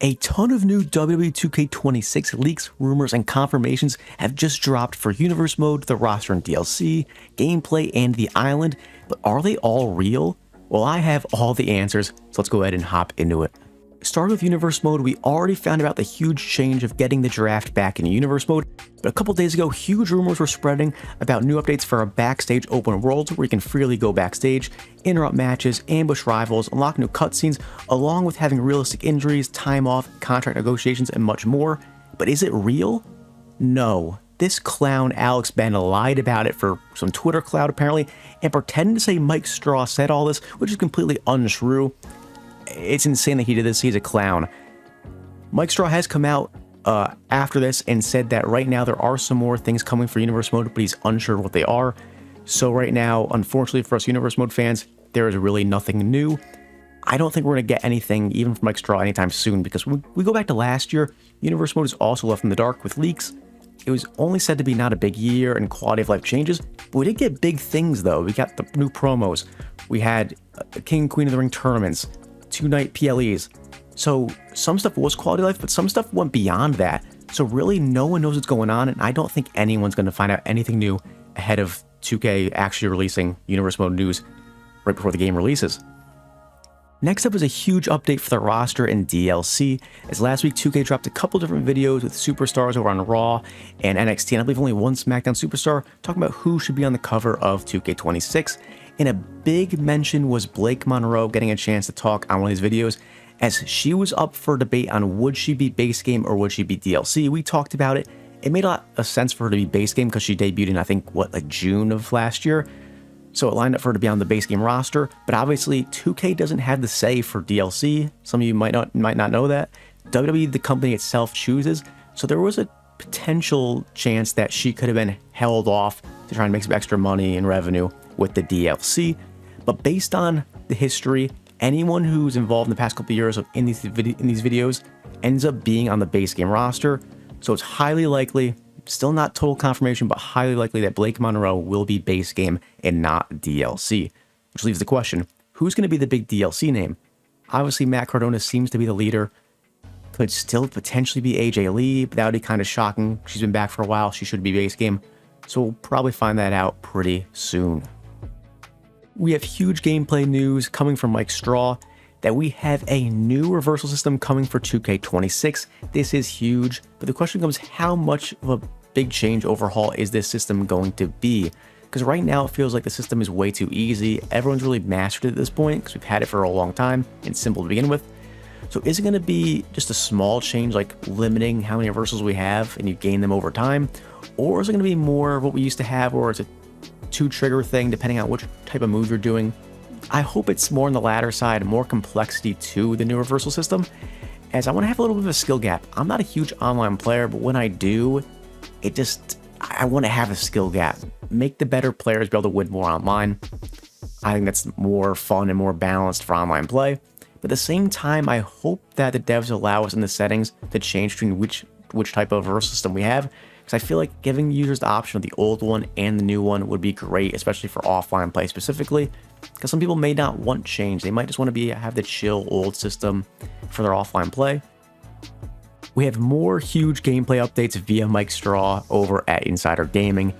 A ton of new WWE 2K26 leaks, rumors, and confirmations have just dropped for Universe Mode, the roster and DLC, gameplay, and the island, but are they all real? Well, I have all the answers, so let's go ahead and hop into it. Starting with Universe Mode, we already found about the huge change of getting the draft back in Universe Mode, but a couple days ago, huge rumors were spreading about new updates for a backstage open world where you can freely go backstage, interrupt matches, ambush rivals, unlock new cutscenes, along with having realistic injuries, time off, contract negotiations, and much more. But is it real? No. This clown Alex Ben lied about it for some Twitter clout apparently, and pretended to say Mike Straw said all this, which is completely untrue. It's insane that he did this. He's a clown. Mike Straw has come out after this and said that right now there are some more things coming for Universe Mode, but he's unsure what they are. So right now, unfortunately for us Universe Mode fans, there is really nothing new. I don't think we're going to get anything even from Mike Straw anytime soon, because when we go back to last year, Universe Mode is also left in the dark with leaks. It was only said to be not a big year and quality of life changes, but we did get big things though. We got the new promos. We had King and Queen of the Ring tournaments, 2-night PLEs. So some stuff was quality of life, but some stuff went beyond that. So really no one knows what's going on, and I don't think anyone's going to find out anything new ahead of 2K actually releasing Universe Mode news right before the game releases. Next up is a huge update for the roster and DLC, as last week 2K dropped a couple different videos with superstars over on Raw and NXT, and I believe only one SmackDown superstar, talking about who should be on the cover of 2K26. And a big mention was Blake Monroe getting a chance to talk on one of these videos, as she was up for debate on would she be base game or would she be DLC. We talked about it. It made a lot of sense for her to be base game because she debuted in, I think, like June of last year. So it lined up for her to be on the base game roster, but obviously 2K doesn't have the say for DLC. Some of you might not know that. WWE, the company itself, chooses. So there was a potential chance that she could have been held off to try and make some extra money and revenue with the DLC. But based on the history, anyone who's involved in the past couple of years in these videos ends up being on the base game roster. So it's highly likely, still not total confirmation, but highly likely that Blake Monroe will be base game and not DLC. Which leaves the question, who's going to be the big DLC name? Obviously, Matt Cardona seems to be the leader. Could still potentially be AJ Lee, but that would be kind of shocking. She's been back for a while. She should be base game. So we'll probably find that out pretty soon. We have huge gameplay news coming from Mike Straw that we have a new reversal system coming for 2K26. This is huge, but the question comes, how much of a big change overhaul is this system going to be? Because right now it feels like the system is way too easy. Everyone's really mastered it at this point because we've had it for a long time and it's simple to begin with. So is it going to be just a small change, like limiting how many reversals we have and you gain them over time? Or is it going to be more of what we used to have, or is it two trigger thing depending on which type of move you're doing? I hope it's more on the latter side, more complexity to the new reversal system, as I want to have a little bit of a skill gap. I'm not a huge online player, but when I do, I want to have a skill gap. Make the better players be able to win more online. I think that's more fun and more balanced for online play. But at the same time, I hope that the devs allow us in the settings to change between which type of reversal system we have, because I feel like giving users the option of the old one and the new one would be great, especially for offline play specifically, because some people may not want change. They might just want to have the chill old system for their offline play. We have more huge gameplay updates via Mike Straw over at Insider Gaming.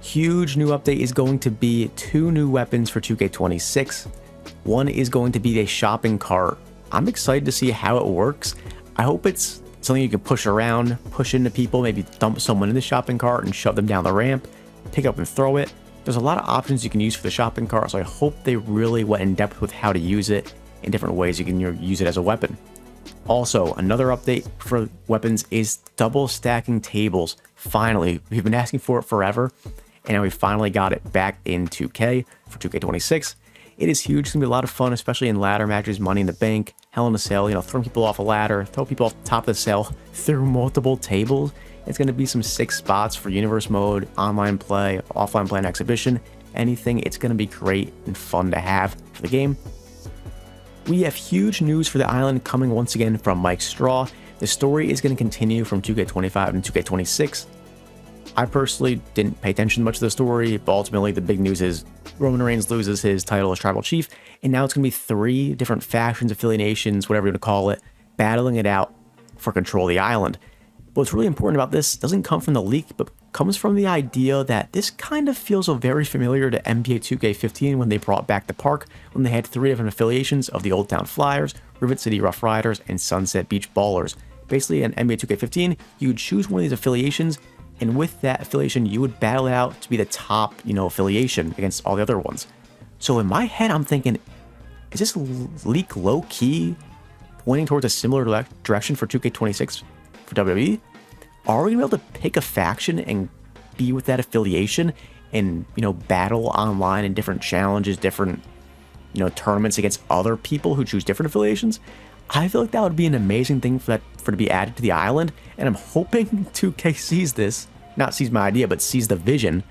Huge new update is going to be 2 new weapons for 2K26. One is going to be a shopping cart. I'm excited to see how it works. I hope it's something you can push around, push into people, maybe dump someone in the shopping cart and shove them down the ramp, pick up and throw it. There's a lot of options you can use for the shopping cart, so I hope they really went in depth with how to use it in different ways you can use it as a weapon. Also, another update for weapons is double stacking tables. Finally, we've been asking for it forever, and now we finally got it back in 2K for 2K26. It is huge. It's going to be a lot of fun, especially in ladder matches, Money in the Bank, Hell in a Cell, throwing people off a ladder, throw people off the top of the cell through multiple tables. It's going to be some sick spots for Universe Mode, online play, offline play, and exhibition. Anything, it's going to be great and fun to have for the game. We have huge news for the island coming once again from Mike Straw. The story is going to continue from 2K25 and 2K26. I personally didn't pay attention much to the story, but ultimately the big news is Roman Reigns loses his title as Tribal Chief, and now it's going to be 3 different factions, affiliations, whatever you want to call it, battling it out for control of the island. But what's really important about this doesn't come from the leak, but comes from the idea that this kind of feels very familiar to NBA 2K15 when they brought back the park, when they had 3 different affiliations of the Old Town Flyers, Rivet City Rough Riders, and Sunset Beach Ballers. Basically, in NBA 2K15, you would choose one of these affiliations, and with that affiliation, you would battle it out to be the top, affiliation against all the other ones. So in my head, I'm thinking, is this leak low-key pointing towards a similar direction for 2K26 for WWE? Are we going to be able to pick a faction and be with that affiliation and, battle online in different challenges, different, tournaments against other people who choose different affiliations? I feel like that would be an amazing thing for to be added to the island, and I'm hoping 2K sees this, not sees my idea, but sees the vision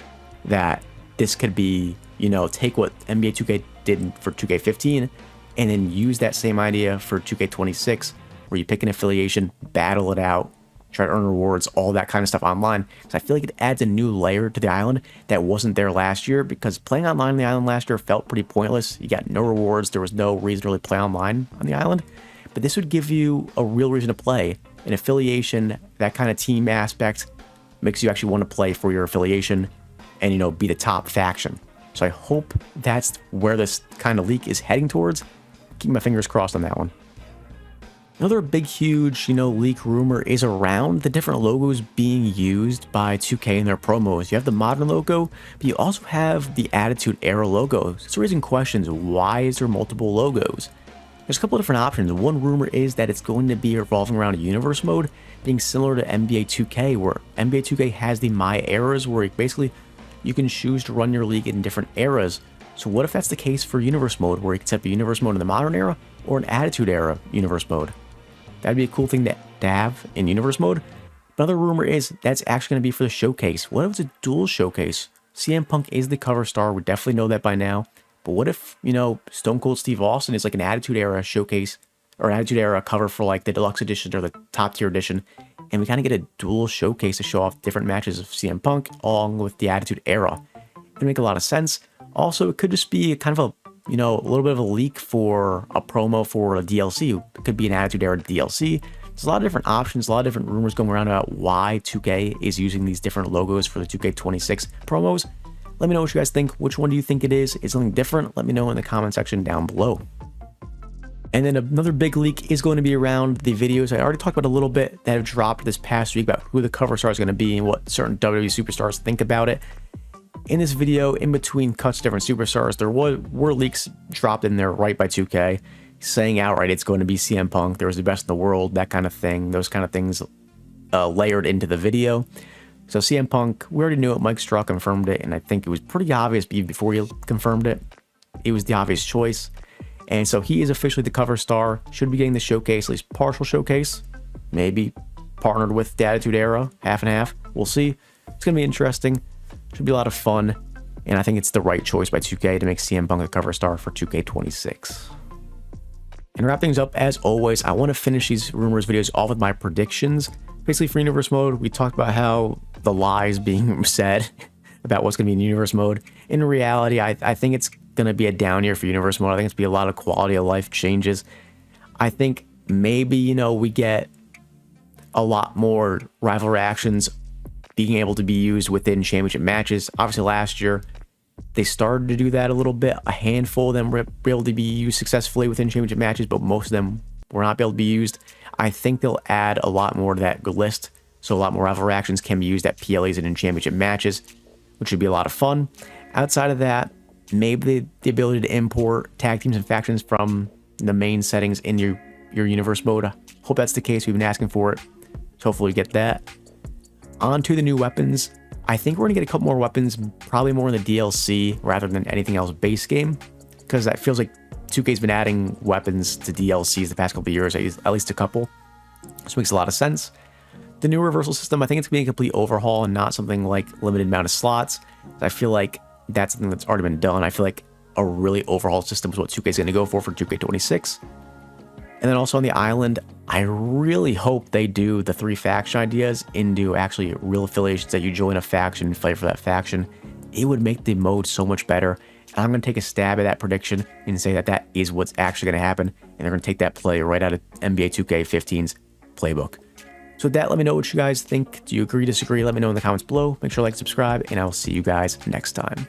that this could be, take what NBA 2K did for 2K15 and then use that same idea for 2K26, where you pick an affiliation, battle it out, try to earn rewards, all that kind of stuff online. So I feel like it adds a new layer to the island that wasn't there last year, because playing online on the island last year felt pretty pointless. You got no rewards. There was no reason to really play online on the island. But this would give you a real reason to play. An affiliation, that kind of team aspect, makes you actually want to play for your affiliation and, be the top faction. So I hope that's where this kind of leak is heading towards. Keep my fingers crossed on that one. Another big, huge, leak rumor is around the different logos being used by 2K in their promos. You have the modern logo, but you also have the Attitude Era logo. It's raising questions. Why is there multiple logos? There's a couple of different options. One rumor is that it's going to be revolving around a universe mode, being similar to NBA 2K, where NBA 2K has the My Eras, where basically you can choose to run your league in different eras. So what if that's the case for universe mode, where you can set the universe mode in the modern era or an Attitude Era universe mode? That'd be a cool thing to have in universe mode. Another rumor is that's actually going to be for the showcase. What if it's a dual showcase? CM Punk is the cover star. We definitely know that by now. But what if, Stone Cold Steve Austin is like an Attitude Era showcase or Attitude Era cover for like the deluxe edition or the top tier edition, and we kind of get a dual showcase to show off different matches of CM Punk along with the Attitude Era? It would make a lot of sense. Also, it could just be a kind of a little bit of a leak for a promo for a DLC. It could be an Attitude Era DLC. There's a lot of different options, a lot of different rumors going around about why 2K is using these different logos for the 2K26 promos. Let me know what you guys think. Which one do you think it is? Is something different? Let me know in the comment section down below. And then another big leak is going to be around the videos I already talked about a little bit that have dropped this past week about who the cover star is going to be and what certain WWE superstars think about it. In this video, in between cuts to different superstars, there were leaks dropped in there right by 2K, saying outright it's going to be CM Punk, there was the best in the world, that kind of thing, those kind of things layered into the video. So CM Punk, we already knew it, Mike Straw confirmed it, and I think it was pretty obvious before he confirmed it. It was the obvious choice. And so he is officially the cover star, should be getting the showcase, at least partial showcase, maybe partnered with the Attitude Era, half and half, we'll see. It's going to be interesting. Should be a lot of fun, and I think it's the right choice by 2K to make CM Punk the cover star for 2K26. And to wrap things up, as always, I want to finish these rumors videos off with my predictions. Basically, for universe mode, we talked about how the lies being said about what's going to be in universe mode. In reality, I think it's going to be a down year for universe mode. I think it's going to be a lot of quality of life changes. I think maybe, we get a lot more rival reactions being able to be used within championship matches. Obviously, last year, they started to do that a little bit. A handful of them were able to be used successfully within championship matches, but most of them were not able to be used. I think they'll add a lot more to that list, so a lot more rival reactions can be used at PLEs and in championship matches, which would be a lot of fun. Outside of that, maybe the ability to import tag teams and factions from the main settings in your universe mode. Hope that's the case. We've been asking for it, so hopefully we get that. On to the new weapons. I think we're going to get a couple more weapons, probably more in the DLC rather than anything else base game, because that feels like 2K's been adding weapons to DLCs the past couple of years, at least a couple. This makes a lot of sense. The new reversal system, I think it's going to be a complete overhaul and not something like limited amount of slots. I feel like that's something that's already been done. I feel like a really overhauled system is what 2K's going to go for 2K26. And then also on the island, I really hope they do the 3 faction ideas into actually real affiliations, that you join a faction and fight for that faction. It would make the mode so much better. I'm going to take a stab at that prediction and say that that is what's actually going to happen, and they're going to take that play right out of NBA 2K15's playbook. So with that, let me know what you guys think. Do you agree, disagree? Let me know in the comments below. Make sure to like, subscribe, and I will see you guys next time.